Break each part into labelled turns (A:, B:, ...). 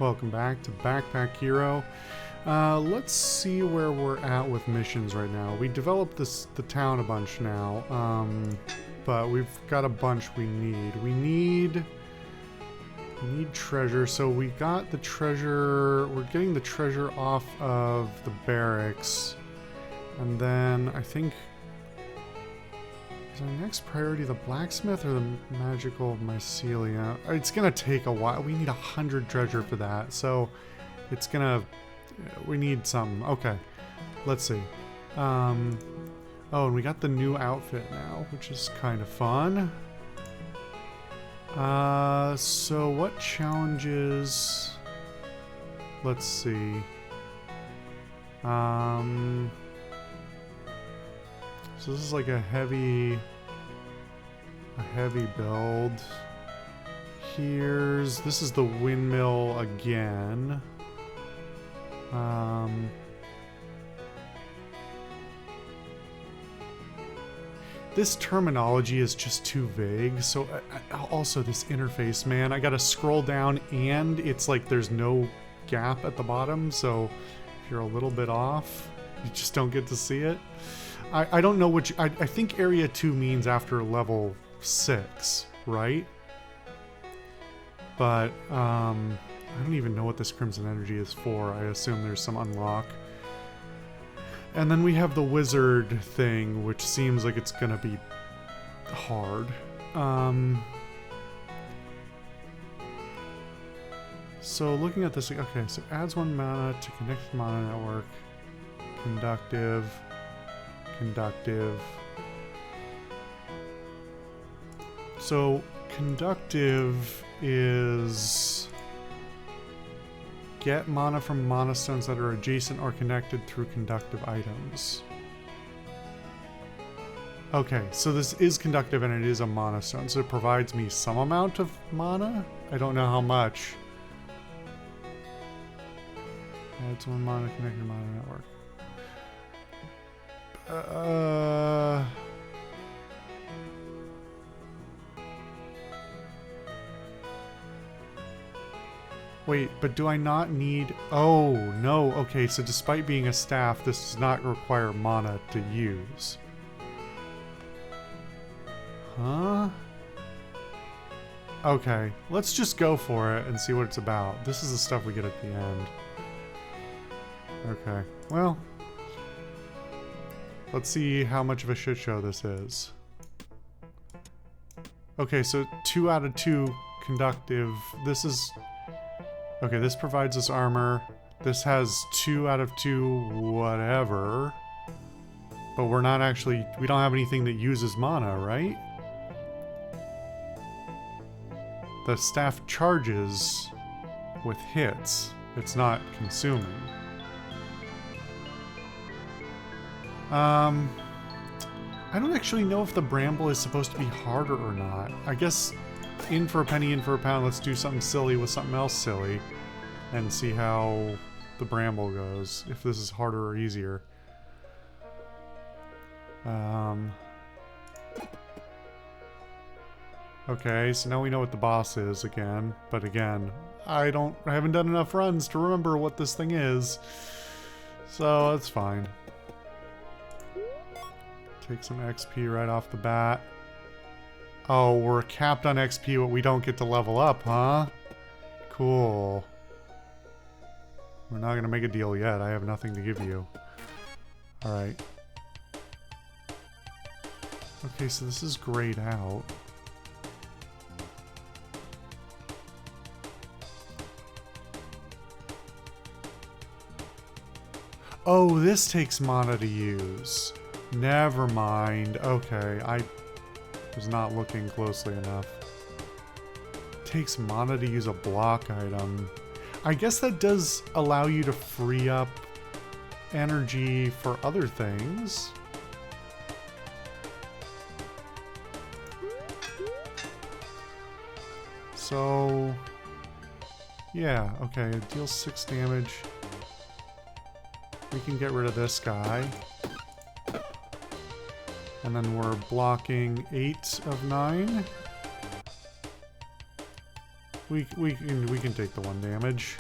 A: Welcome back to Backpack Hero. Let's see where we're at with missions right now. We developed the town a bunch now, but we've got a bunch we need. We need treasure, so we got the treasure. We're getting the treasure off of the barracks, and then I think is our next priority the blacksmith or the magical mycelia? It's gonna take a while. We need 100 treasure for that, so it's gonna. We need some. Okay, let's see. Oh, and we got the new outfit now, which is kind of fun. So what challenges? Let's see. So this is like a heavy build. This is the windmill again. This terminology is just too vague. So also this interface, man, I gotta scroll down and it's like there's no gap at the bottom. So if you're a little bit off, you just don't get to see it. I don't know which, I think area 2 means after level 6, right? But, I don't even know what this Crimson Energy is for. I assume there's some unlock. And then we have the wizard thing, which seems like it's gonna be hard. So looking at this, okay, so adds 1 mana to connect to mana network. Conductive. So conductive is get mana from mana stones that are adjacent or connected through conductive items. Okay, so this is conductive and it is a mana stone, so it provides me some amount of mana. I don't know how much. Adds 1 mana connected to mana network. Wait, but do I not need... Oh, no. Okay, so despite being a staff, this does not require mana to use. Huh? Okay, let's just go for it and see what it's about. This is the stuff we get at the end. Okay, well... Let's see how much of a shit show this is. Okay, so 2 out of 2 conductive. This is... Okay, this provides us armor. This has 2 out of 2 whatever. But we're not actually... We don't have anything that uses mana, right? The staff charges with hits. It's not consuming. I don't actually know if the bramble is supposed to be harder or not. I guess in for a penny, in for a pound, let's do something silly with something else silly and see how the bramble goes, if this is harder or easier. Okay, so now we know what the boss is again, but again, I haven't done enough runs to remember what this thing is, so that's fine. Take some XP right off the bat. Oh, we're capped on XP, but we don't get to level up, huh? Cool. We're not gonna make a deal yet. I have nothing to give you. Alright. Okay, so this is grayed out. Oh, this takes mana to use. Never mind. Okay, I was not looking closely enough. Takes mana to use a block item. I guess that does allow you to free up energy for other things. So, yeah, okay, it deals 6 damage. We can get rid of this guy. And then we're blocking 8 of 9. We can take the 1 damage.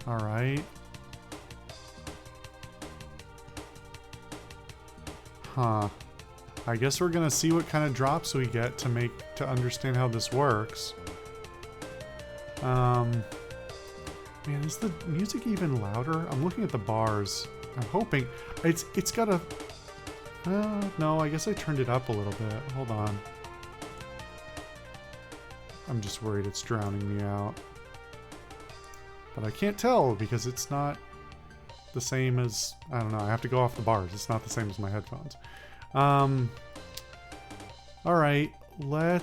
A: Alright. Huh. I guess we're gonna see what kind of drops we get to understand how this works. Man, is the music even louder? I'm looking at the bars. I'm hoping it's got a. No, I guess I turned it up a little bit. Hold on. I'm just worried it's drowning me out. But I can't tell because it's not the same as, I don't know, I have to go off the bars. It's not the same as my headphones. Alright, we'll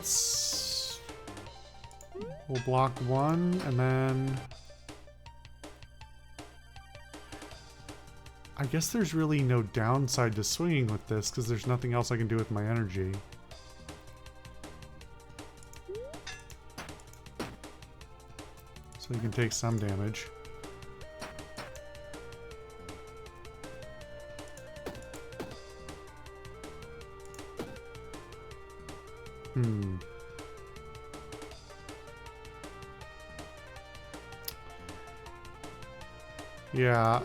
A: block one and then I guess there's really no downside to swinging with this because there's nothing else I can do with my energy. So you can take some damage. Yeah,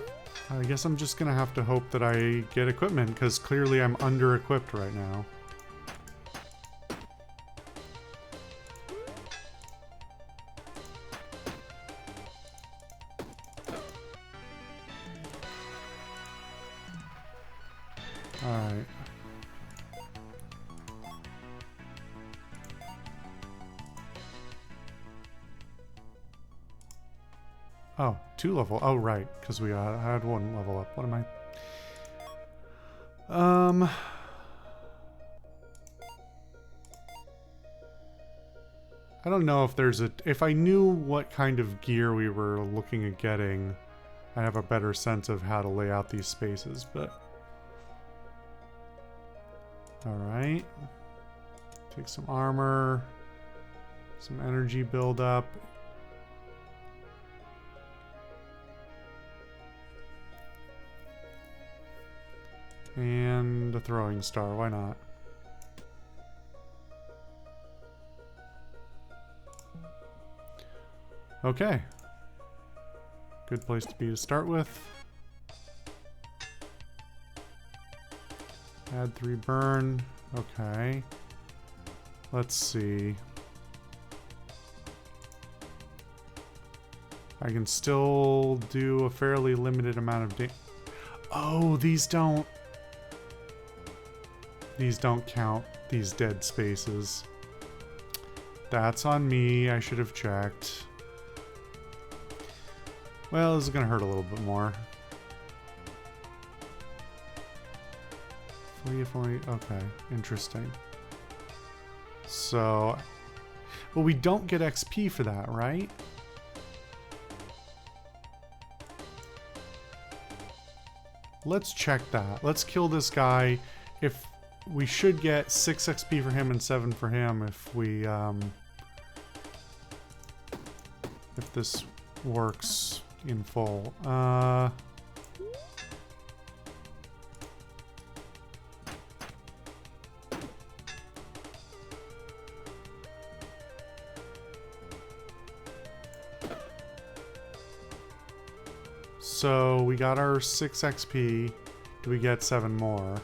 A: I guess I'm just gonna have to hope that I get equipment, because clearly I'm under-equipped right now. Alright. Oh, 2 level. Oh, right, because we had 1 level up. What am I? I don't know if there's a... If I knew what kind of gear we were looking at getting, I'd have a better sense of how to lay out these spaces, but... Alright. Take some armor. Some energy buildup. And a throwing star, why not? Okay. Good place to be to start with. Add 3 burn. Okay. Let's see. I can still do a fairly limited amount of damage. Oh, these don't count, these dead spaces. That's on me, I should have checked. Well, this is gonna hurt a little bit more. If only, okay, interesting. So, well, we don't get XP for that, right? Let's check that. Let's kill this guy. If we should get 6 XP for him and 7 for him if we, if this works in full. So we got our 6 XP. Do we get 7 more?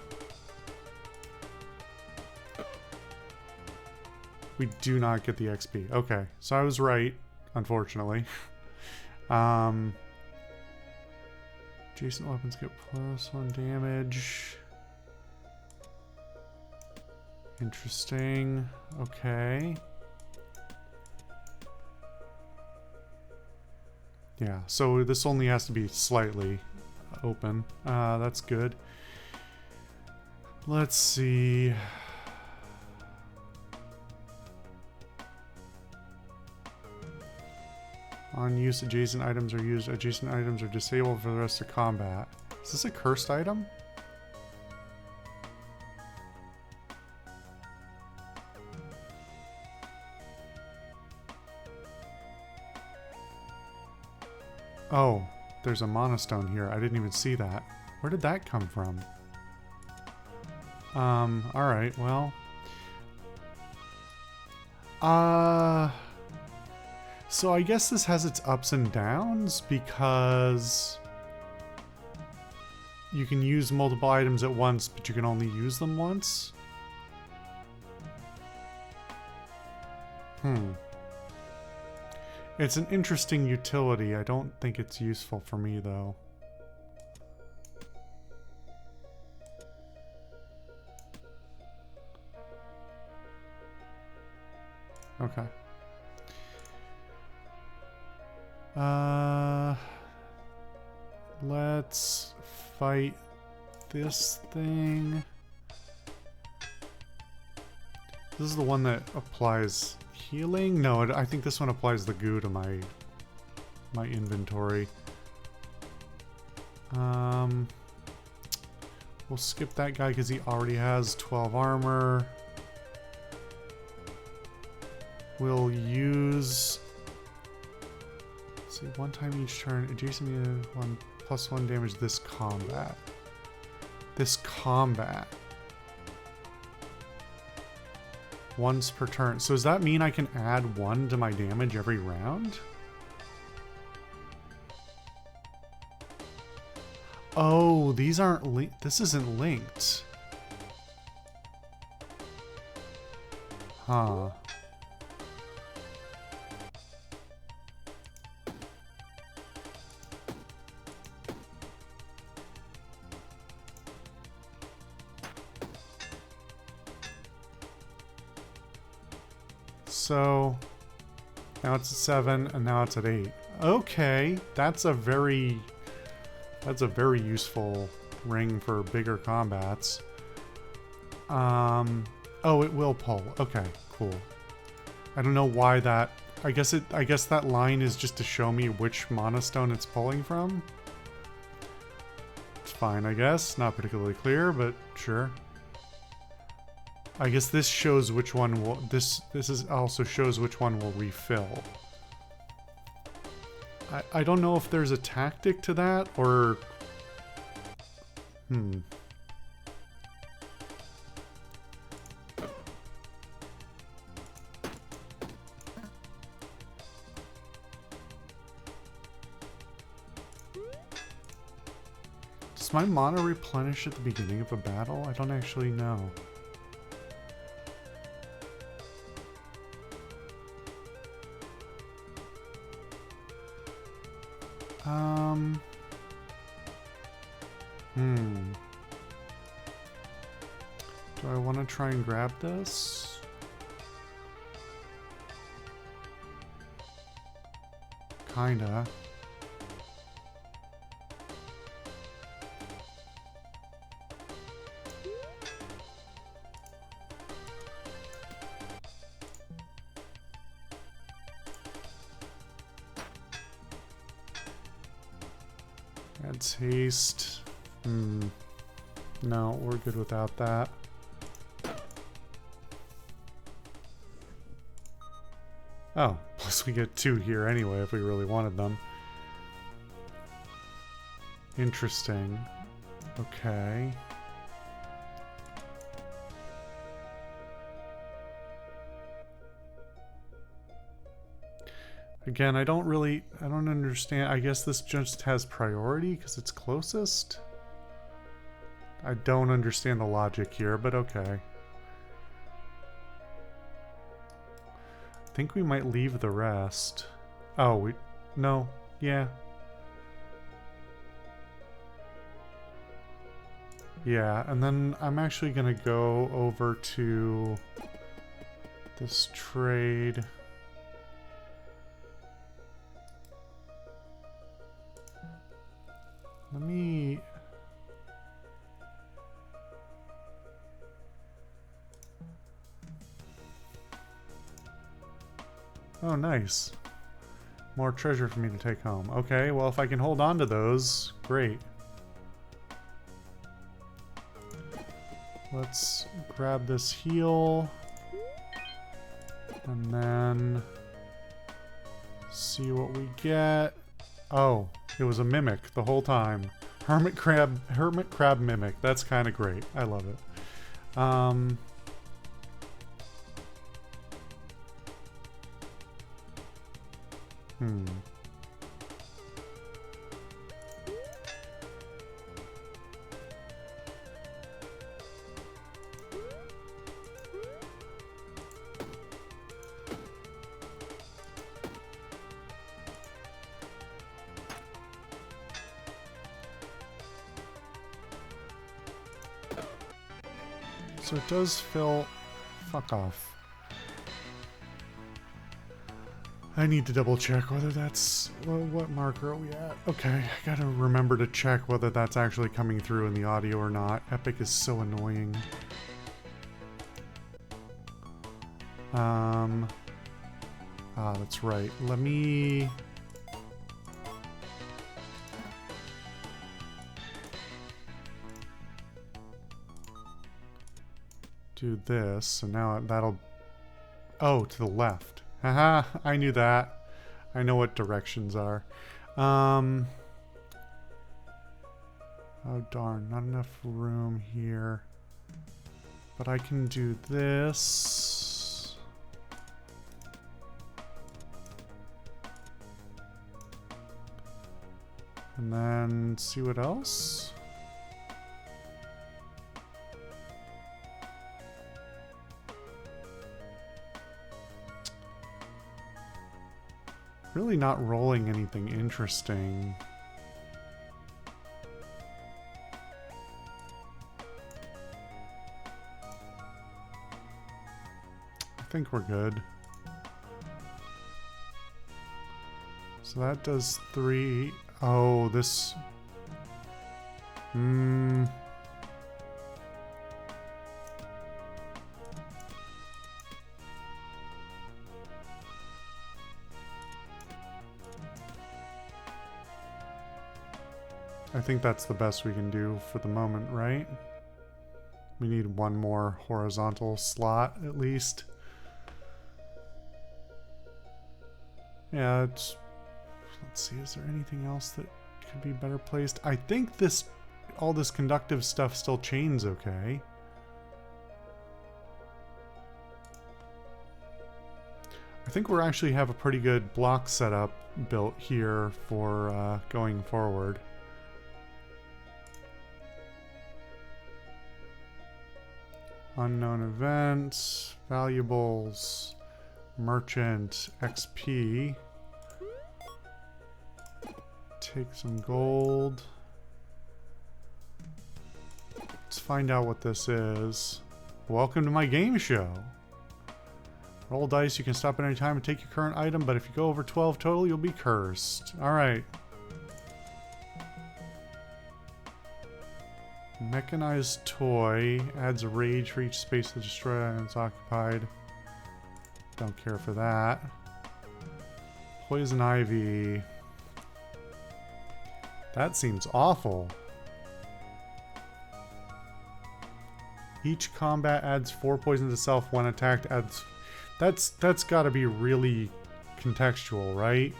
A: We do not get the XP. Okay, so I was right, unfortunately. Adjacent weapons get +1 damage. Interesting. Okay. Yeah, so this only has to be slightly open. That's good. Let's see. On use, adjacent items are used. Adjacent items are disabled for the rest of combat. Is this a cursed item? Oh, there's a monostone here. I didn't even see that. Where did that come from? Alright, well. So I guess this has its ups and downs because you can use multiple items at once, but you can only use them once. It's an interesting utility. I don't think it's useful for me, though. Okay. Let's fight this thing. This is the one that applies healing? No, I think this one applies the goo to my inventory. We'll skip that guy because he already has 12 armor. We'll use... Let's see, one time each turn, adjacent to +1 damage this combat. This combat. Once per turn. So does that mean I can add 1 to my damage every round? Oh, these aren't linked. This isn't linked. Huh. So now it's at 7 and now it's at 8. Okay, that's a very useful ring for bigger combats. Oh, it will pull. Okay, cool. I don't know why that. I guess that line is just to show me which mana stone it's pulling from. It's fine, I guess. Not particularly clear, but sure. I guess this shows which one will... This also shows which one will refill. I don't know if there's a tactic to that, or... Does my mana replenish at the beginning of a battle? I don't actually know. Do I want to try and grab this? Kinda. Adds haste. No, we're good without that. Oh, plus we get 2 here anyway if we really wanted them. Interesting. Okay. Again, I don't understand. I guess this just has priority because it's closest. I don't understand the logic here, but okay. I think we might leave the rest. Oh, no, yeah. Yeah, and then I'm actually gonna go over to this trade. Let me... Oh, nice. More treasure for me to take home. Okay, well, if I can hold on to those, great. Let's grab this heal. And then see what we get. Oh, it was a mimic the whole time. Hermit crab mimic. That's kind of great. I love it. Hmm. So it does fill... Fuck off. I need to double check whether that's... What marker are we at? Okay, I gotta remember to check whether that's actually coming through in the audio or not. Epic is so annoying. That's right. Let me... do this, so now that'll... Oh, to the left. Haha, I knew that. I know what directions are. Oh darn, not enough room here. But I can do this. And then see what else? Really not rolling anything interesting. I think we're good. So that does 3. Oh, this... I think that's the best we can do for the moment, right? We need one more horizontal slot, at least. Yeah, it's... Let's see, is there anything else that could be better placed? I think this... all this conductive stuff still chains okay. I think we're actually have a pretty good block setup built here for going forward. Unknown events, valuables, merchant, XP. Take some gold. Let's find out what this is. Welcome to my game show. Roll dice, you can stop at any time and take your current item, but if you go over 12 total, you'll be cursed. Alright. Mechanized toy adds a rage for each space that destroyed items occupied. Don't care for that. Poison ivy. That seems awful. Each combat adds 4 poison to self. When attacked adds... That's got to be really contextual, right?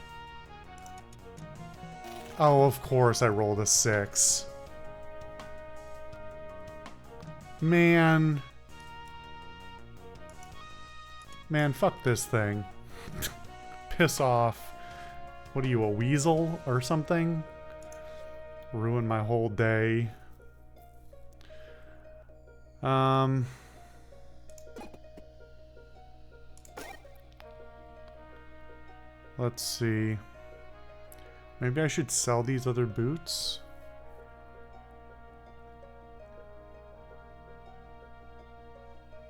A: Oh, of course I rolled a 6. Man. Man, fuck this thing. Piss off. What are you, a weasel or something? Ruin my whole day. Let's see. Maybe I should sell these other boots.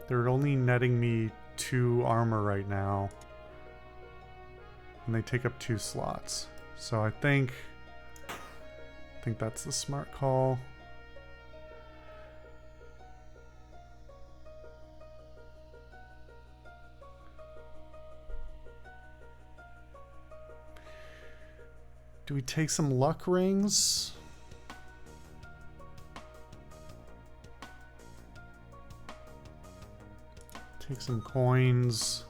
A: They're only netting me 2 armor right now. And they take up 2 slots. So I think that's the smart call. Do we take some luck rings? Take some coins.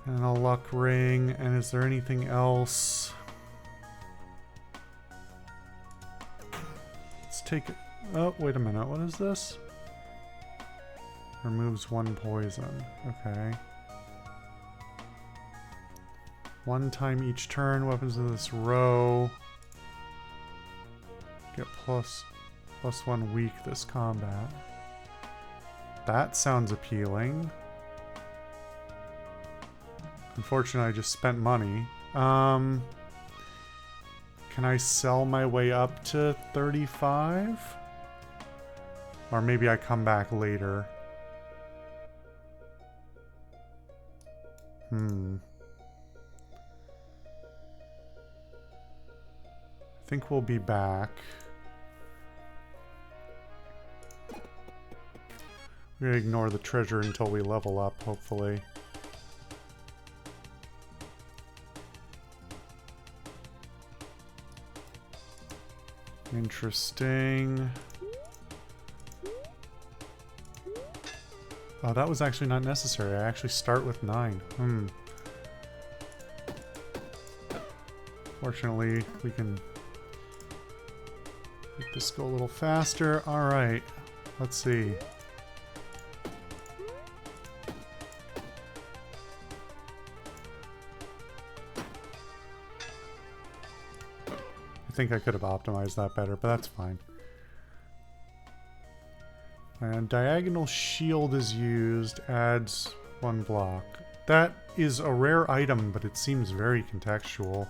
A: And a luck ring. And is there anything else? Let's take it. Oh, wait a minute. What is this? Removes 1 poison. Okay. 1 time each turn, weapons in this row get +1 weak this combat. That sounds appealing. Unfortunately, I just spent money. Can I sell my way up to 35? Or maybe I come back later. I think we'll be back. We're gonna ignore the treasure until we level up, hopefully. Interesting. Oh, that was actually not necessary. I actually start with 9. Fortunately, we can make this go a little faster. Alright, let's see. I think I could have optimized that better, but that's fine. And diagonal shield is used, adds 1 block. That is a rare item, but it seems very contextual.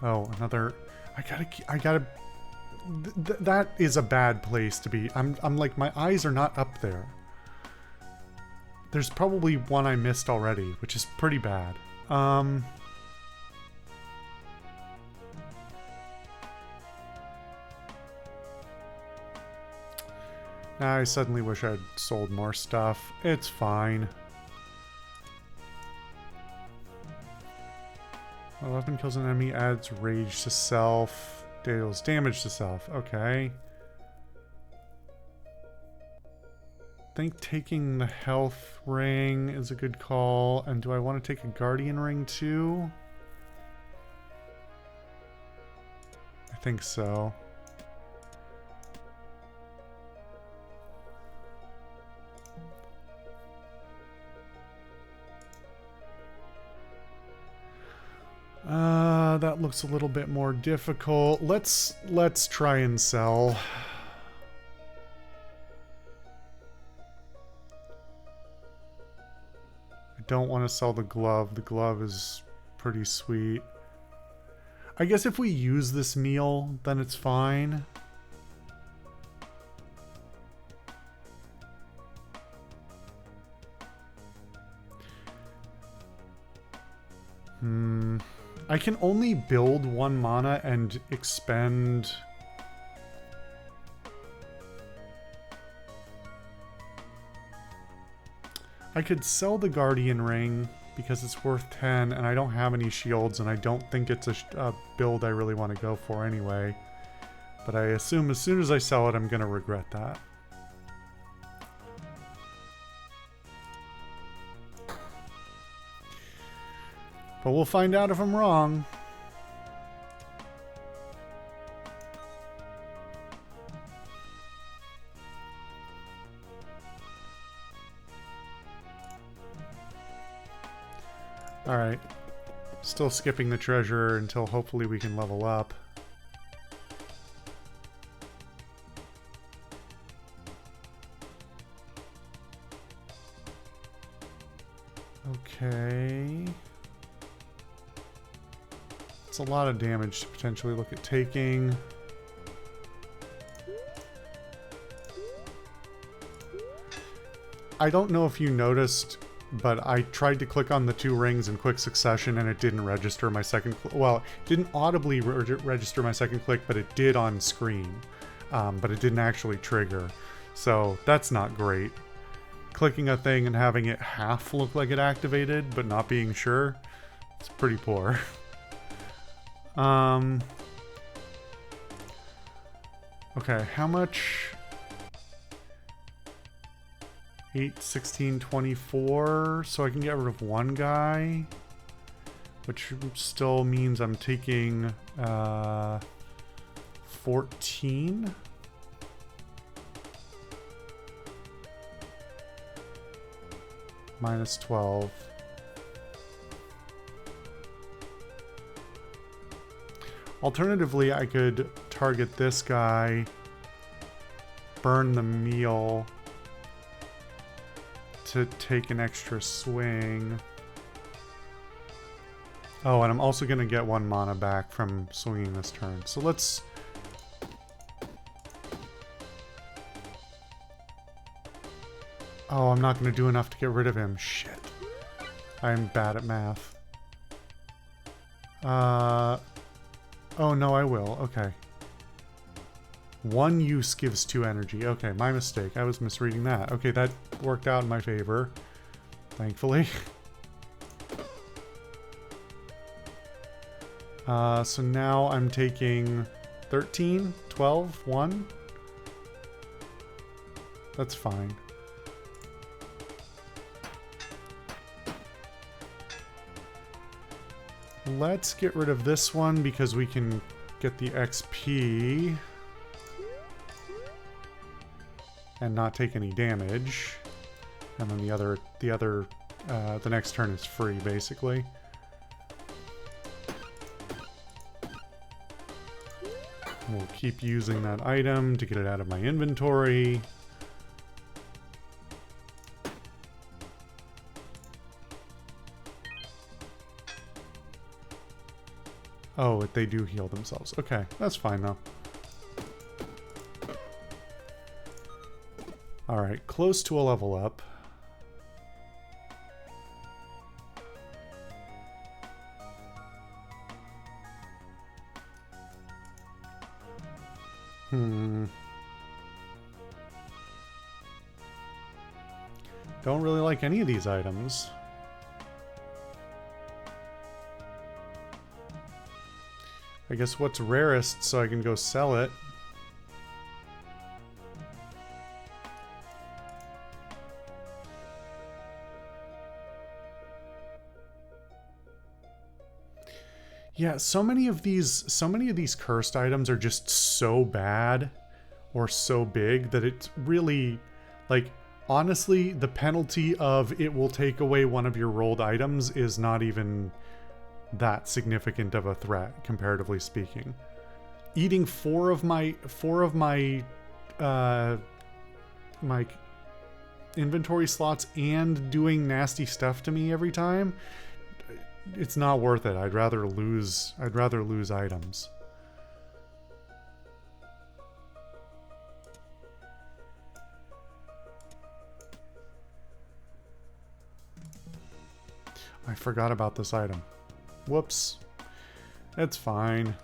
A: Oh, another... that is a bad place to be. I'm like, my eyes are not up there. There's probably one I missed already, which is pretty bad. I suddenly wish I'd sold more stuff. It's fine. A weapon kills an enemy, adds rage to self, deals damage to self. Okay. I think taking the health ring is a good call. And do I want to take a guardian ring too? I think so. That looks a little bit more difficult. Let's try and sell. I don't want to sell the glove. The glove is pretty sweet. I guess if we use this meal, then it's fine. I can only build 1 mana and expend... I could sell the Guardian Ring because it's worth 10 and I don't have any shields and I don't think it's a build I really want to go for anyway. But I assume as soon as I sell it, I'm going to regret that. But we'll find out if I'm wrong. Alright. Still skipping the treasure until hopefully we can level up. Okay. It's a lot of damage to potentially look at taking. I don't know if you noticed, but I tried to click on the 2 rings in quick succession and it didn't register my second click. Well, it didn't audibly register my second click, but it did on screen. But it didn't actually trigger. So that's not great. Clicking a thing and having it half look like it activated, but not being sure, it's pretty poor. Okay, how much? 8, 16, 24, so I can get rid of 1 guy, which still means I'm taking 14. Minus 12. Alternatively, I could target this guy, burn the meal to take an extra swing. Oh, and I'm also going to get 1 mana back from swinging this turn. So let's... Oh, I'm not going to do enough to get rid of him. Shit. I'm bad at math. Oh, no, I will. Okay. 1 use gives 2 energy. Okay, my mistake. I was misreading that. Okay, that worked out in my favor. Thankfully. So now I'm taking 13, 12, 1. That's fine. Let's get rid of this one because we can get the XP and not take any damage. And then the next turn is free, basically. We'll keep using that item to get it out of my inventory. Oh, they do heal themselves. Okay, that's fine though. Alright, close to a level up. Don't really like any of these items. I guess what's rarest so I can go sell it. Yeah, so many of these cursed items are just so bad or so big that it's really, like, honestly, the penalty of it will take away one of your rolled items is not even that significant of a threat, comparatively speaking. Eating four of my my inventory slots and doing nasty stuff to me every time, it's not worth it. I'd rather lose items. I forgot about this item. Whoops. It's fine.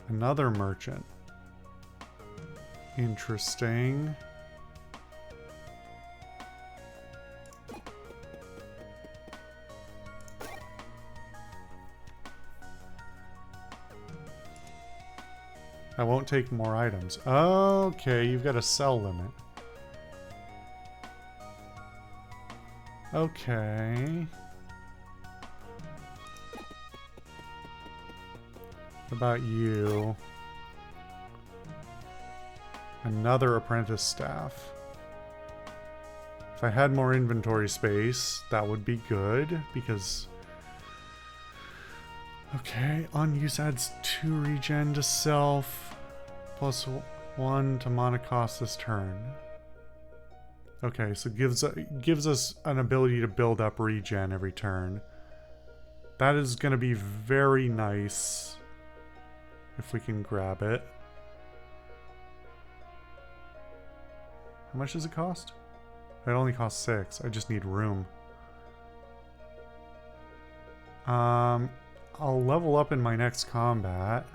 A: Another merchant. Interesting. I won't take more items. Okay, you've got a sell limit. Okay. What about you? Another apprentice staff. If I had more inventory space, that would be good, because... Okay, on use adds 2 regen to self, plus 1 to mana cost this turn. Okay, so gives us an ability to build up regen every turn. That is going to be very nice if we can grab it. How much does it cost? It only costs 6. I just need room. I'll level up in my next combat.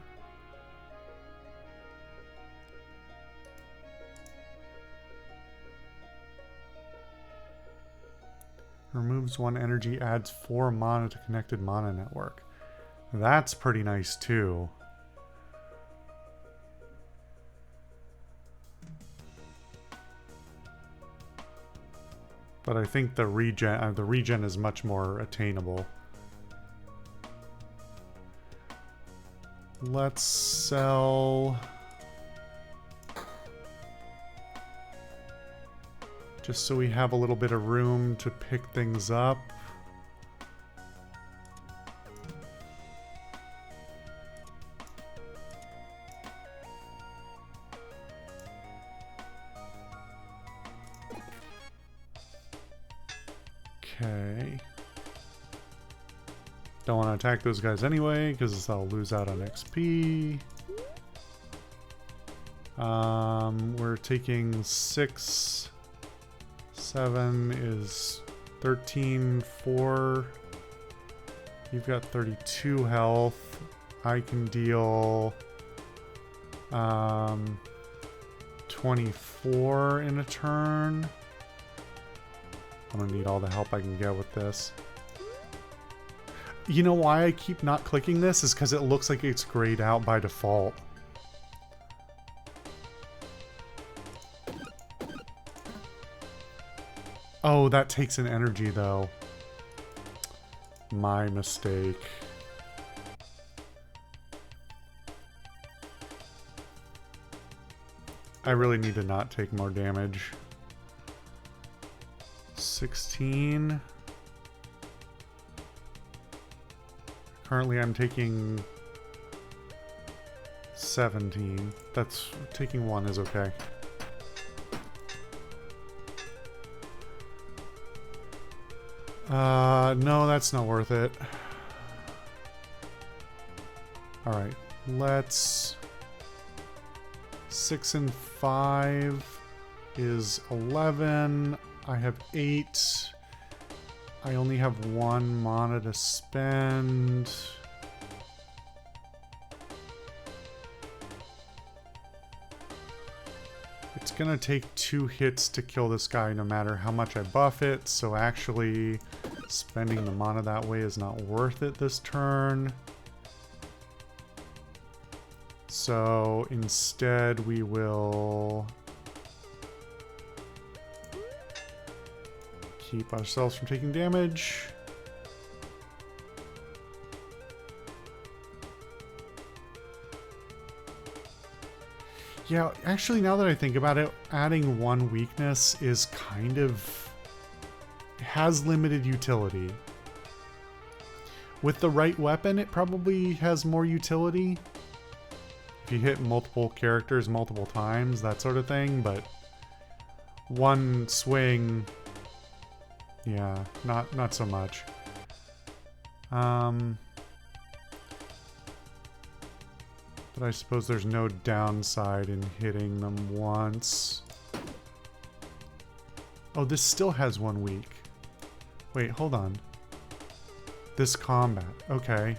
A: Removes 1 energy, adds 4 mana to connected mana network. That's pretty nice too. But I think the regen is much more attainable. Let's sell... Just so we have a little bit of room to pick things up. Okay. Don't want to attack those guys anyway, because I'll lose out on XP. We're taking 6, 7 is 13, 4. You've got 32 health. I can deal 24 in a turn. I'm gonna need all the help I can get with this. You know why I keep not clicking this is because it looks like it's grayed out by default. Oh, that takes an energy though. My mistake. I really need to not take more damage. 16. Currently I'm taking 17. That's taking 1 is okay. No, that's not worth it. Alright, let's... 6 and 5 is 11. I have 8. I only have 1 mana to spend. It's gonna take 2 hits to kill this guy no matter how much I buff it, so actually spending the mana that way is not worth it this turn. So instead we will keep ourselves from taking damage. Yeah, actually now that I think about it, adding 1 weakness is kind of... has limited utility. With the right weapon, it probably has more utility. If you hit multiple characters multiple times, that sort of thing, but 1 swing, yeah, not so much. But I suppose there's no downside in hitting them once. Oh, this still has 1 weak. Wait, hold on. This combat, okay.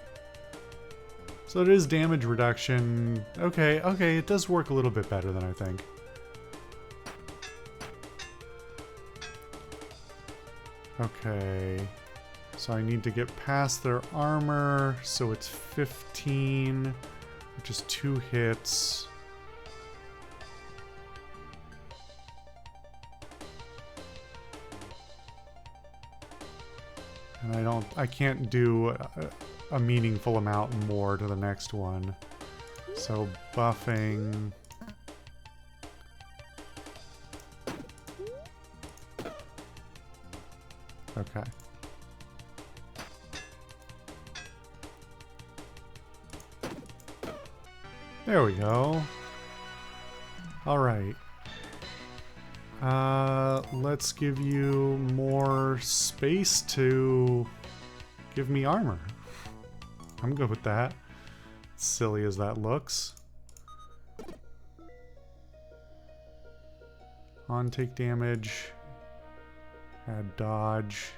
A: So it is damage reduction. Okay, it does work a little bit better than I think. Okay. So I need to get past their armor, so it's 15, which is 2 hits. And I can't do a meaningful amount more to the next one. So buffing. Okay. There we go. All right. Let's give you more space to give me armor. I'm good with that. Silly as that looks. On take damage. Add dodge.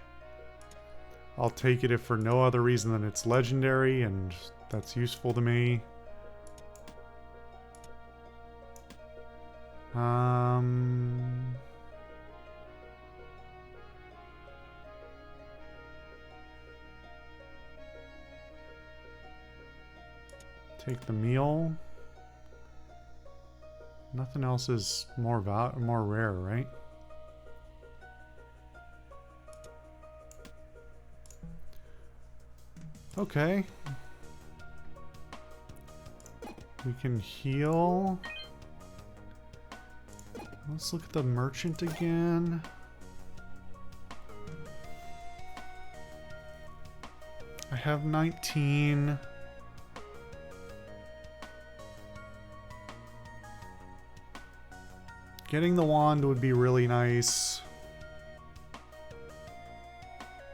A: I'll take it if for no other reason than it's legendary, and that's useful to me. Take the meal. Nothing else is more rare, right? Okay. We can heal. Let's look at the merchant again. have 19. Getting the wand would be really nice.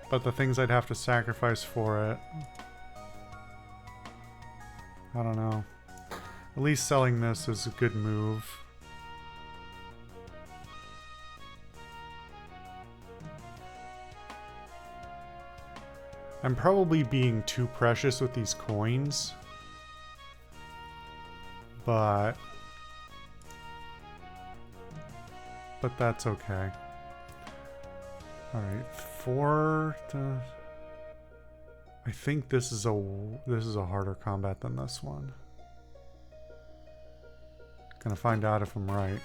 A: But the things I'd have to sacrifice for it. I don't know. At least selling this is a good move. I'm probably being too precious with these coins. But that's okay. Alright, 4 to... I think this is a harder combat than this one. Gonna find out if I'm right.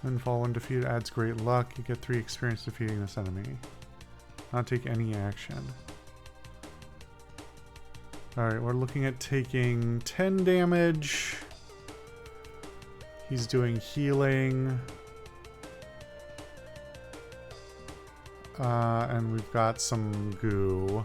A: Windfall when defeated adds great luck. You get 3 experience defeating this enemy. Not take any action. Alright, we're looking at taking 10 damage. He's doing healing. And we've got some goo.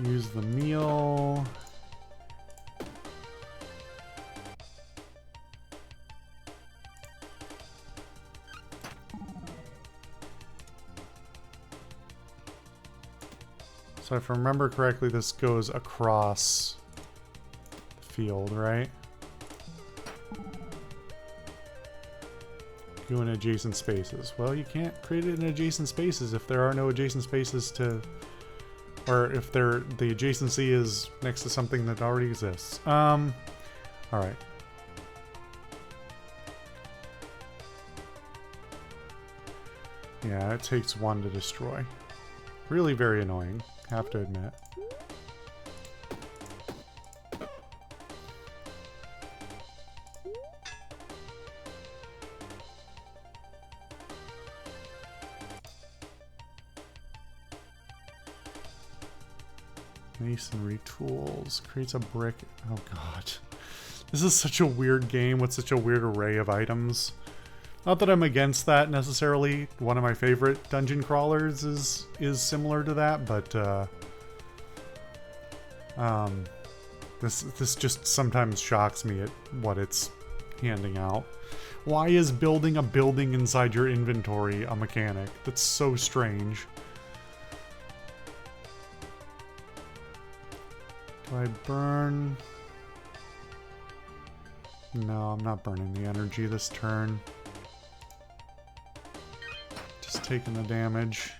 A: Use the meal. So if I remember correctly, this goes across the field, right? Go in adjacent spaces. Well, you can't create it in adjacent spaces if there are no adjacent spaces to... Or if the adjacency is next to something that already exists. Alright. Yeah, it takes 1 to destroy. Really very annoying, have to admit. Masonry tools. Creates a brick. Oh god. This is such a weird game with such a weird array of items. Not that I'm against that necessarily. One of my favorite dungeon crawlers is similar to that, but this just sometimes shocks me at what it's handing out. Why is building a building inside your inventory a mechanic? That's so strange. Do I burn? No, I'm not burning the energy this turn. Just taking the damage.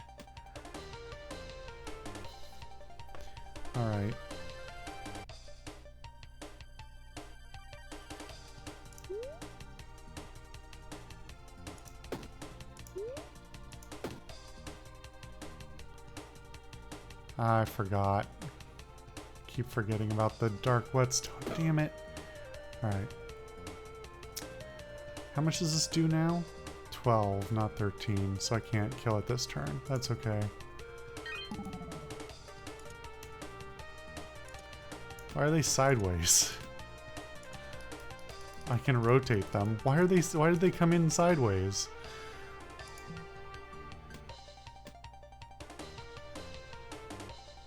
A: Alright. I forgot. Keep forgetting about the dark whetstone. Damn it. Alright. How much does this do now? 12, not 13, so I can't kill it this turn. That's okay. Why are they sideways? I can rotate them. Why did they come in sideways?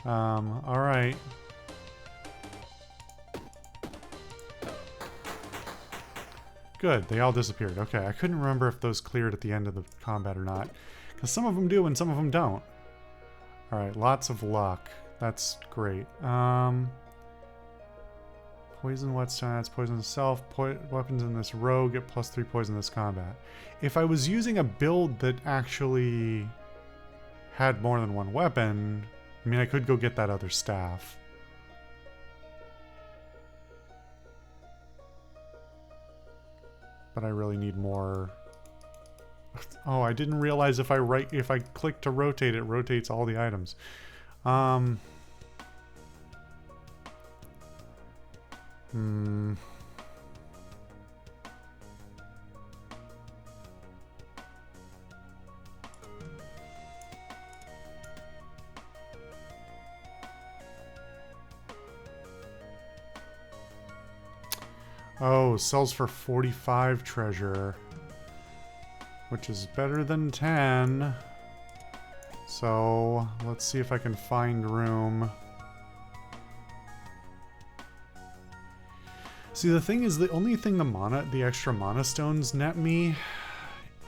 A: Alright. Good, they all disappeared. Okay, I couldn't remember if those cleared at the end of the combat or not. Because some of them do and some of them don't. Alright, lots of luck. That's great. Poison whetstone adds poison itself. Weapons in this row get +3 poison this combat. If I was using a build that actually had more than one weapon, I mean, I could go get that other staff. But I really need more. Oh, I didn't realize if I click to rotate, it rotates all the items. Oh, sells for 45 treasure, which is better than 10. So let's see if I can find room. See, the thing is, the only thing the extra mana stones net me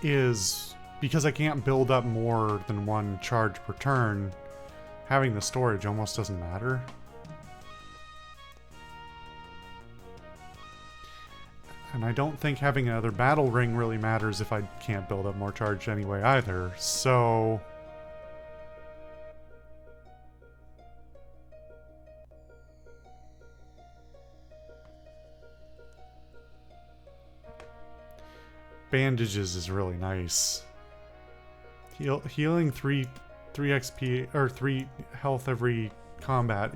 A: is because I can't build up more than one charge per turn. Having the storage almost doesn't matter. And I don't think having another battle ring really matters if I can't build up more charge anyway either, so... Bandages is really nice. Healing 3 XP, or 3 health every combat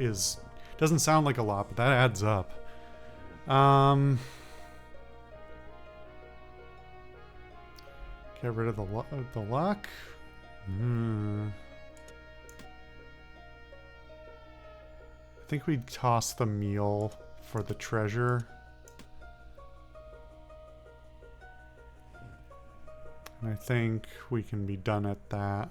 A: doesn't sound like a lot, but that adds up. Get rid of the luck. I think we'd toss the meal for the treasure. And I think we can be done at that.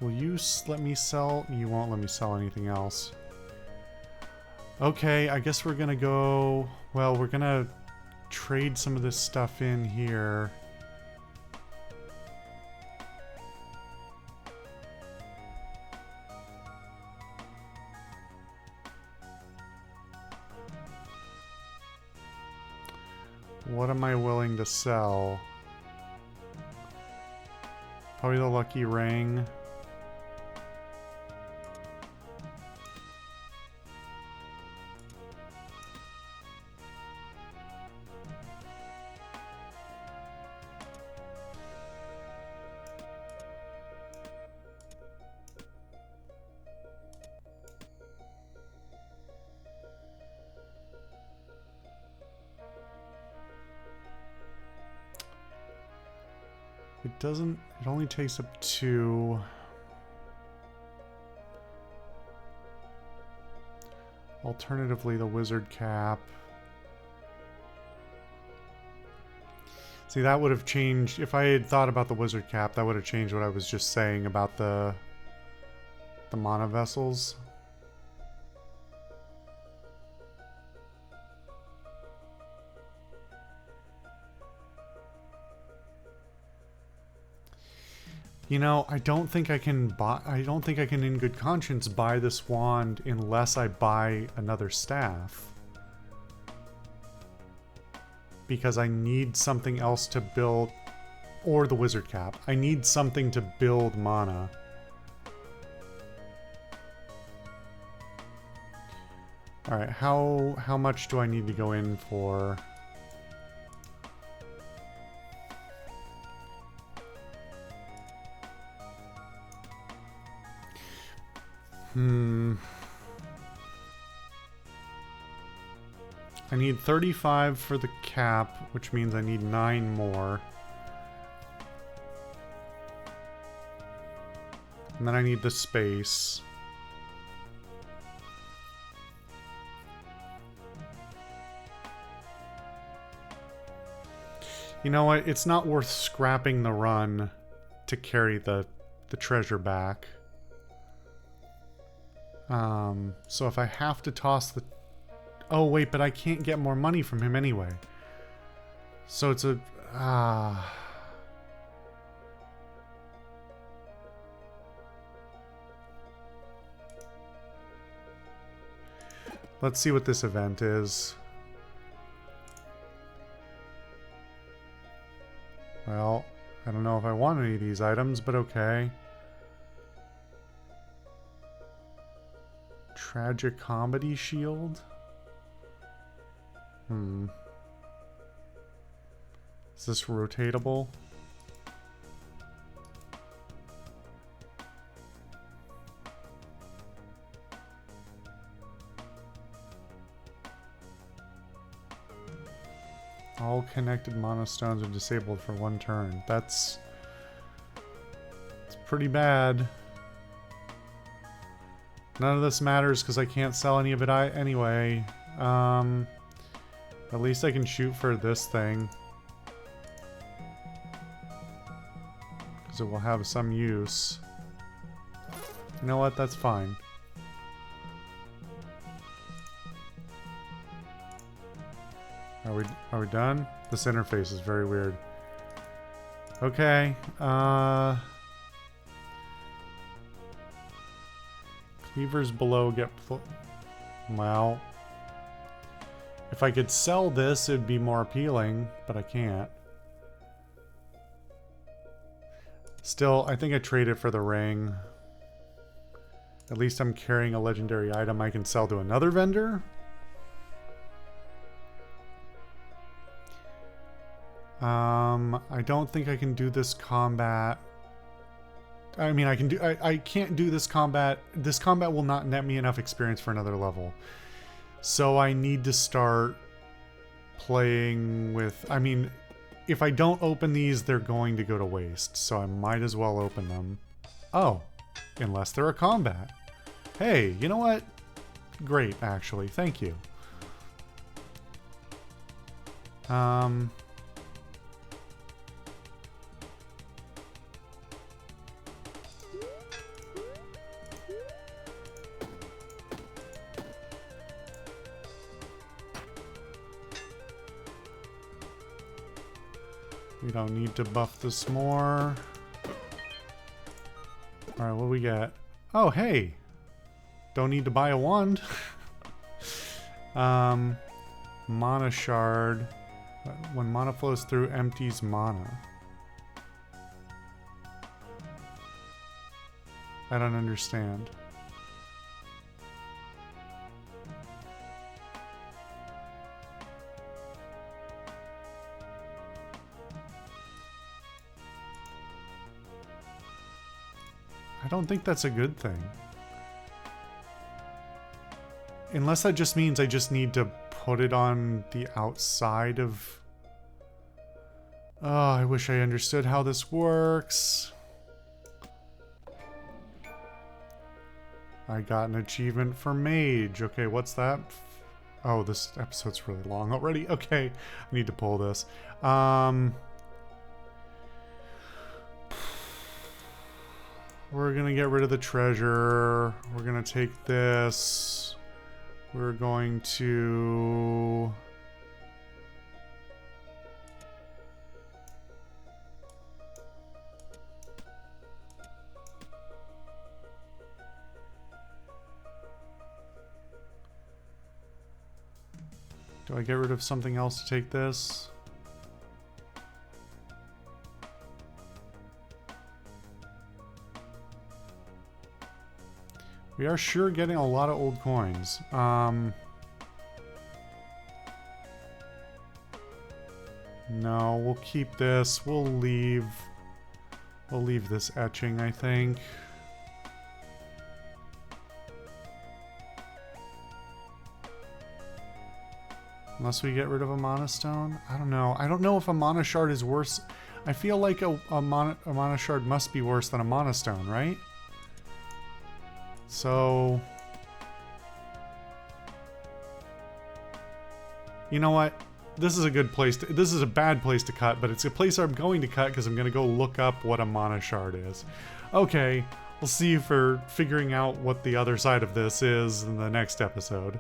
A: Will you let me sell? You won't let me sell anything else. Okay, I guess we're gonna go... Well, we're gonna trade some of this stuff in here. What am I willing to sell? Probably the lucky ring. It only takes up 2. Alternatively, the wizard cap. See, that would have changed, if I had thought about the wizard cap, that would have changed what I was just saying about the mana vessels. You know, I don't think I can in good conscience buy this wand unless I buy another staff. Because I need something else to build, or the wizard cap. I need something to build mana. Alright, how much do I need to go in for? I need 35 for the cap, which means I need 9 more. And then I need the space. You know what? It's not worth scrapping the run to carry the treasure back. So if I have to toss the... Oh, wait, but I can't get more money from him anyway. So it's a... Let's see what this event is. Well, I don't know if I want any of these items, but okay. Tragic comedy shield? Is this rotatable? All connected monostones are disabled for 1 turn. It's pretty bad. None of this matters because I can't sell any of it anyway. At least I can shoot for this thing. Because it will have some use. You know what? That's fine. Are we done? This interface is very weird. Okay. Cleavers below get... Well... If I could sell this, it'd be more appealing, but I can't. Still, I think I trade it for the ring. At least I'm carrying a legendary item I can sell to another vendor. I don't think I can do this combat. I mean, I can't do this combat. This combat will not net me enough experience for another level. So I need to start playing with... I mean, if I don't open these, they're going to go to waste. So I might as well open them. Oh, unless they're a combat. Hey, you know what? Great, actually. Thank you. We don't need to buff this more. Alright, what do we get? Oh, hey! Don't need to buy a wand. Mana shard. When mana flows through, empties mana. I don't understand. I don't think that's a good thing. Unless that just means I just need to put it on the outside of... Oh, I wish I understood how this works. I got an achievement for mage. Okay, what's that? Oh, this episode's really long already. Okay, I need to pull this. We're gonna get rid of the treasure. We're gonna take this. We're going to... Do I get rid of something else to take this? We are sure getting a lot of old coins. No, we'll keep this. We'll leave this etching, I think. Unless we get rid of a mana stone? I don't know. I don't know if a mana shard is worse. I feel like a mana shard must be worse than a mana stone, right? So... You know what? This is a good place to... This is a bad place to cut, but it's a place I'm going to cut because I'm going to go look up what a mana shard is. Okay, we'll see you for figuring out what the other side of this is in the next episode.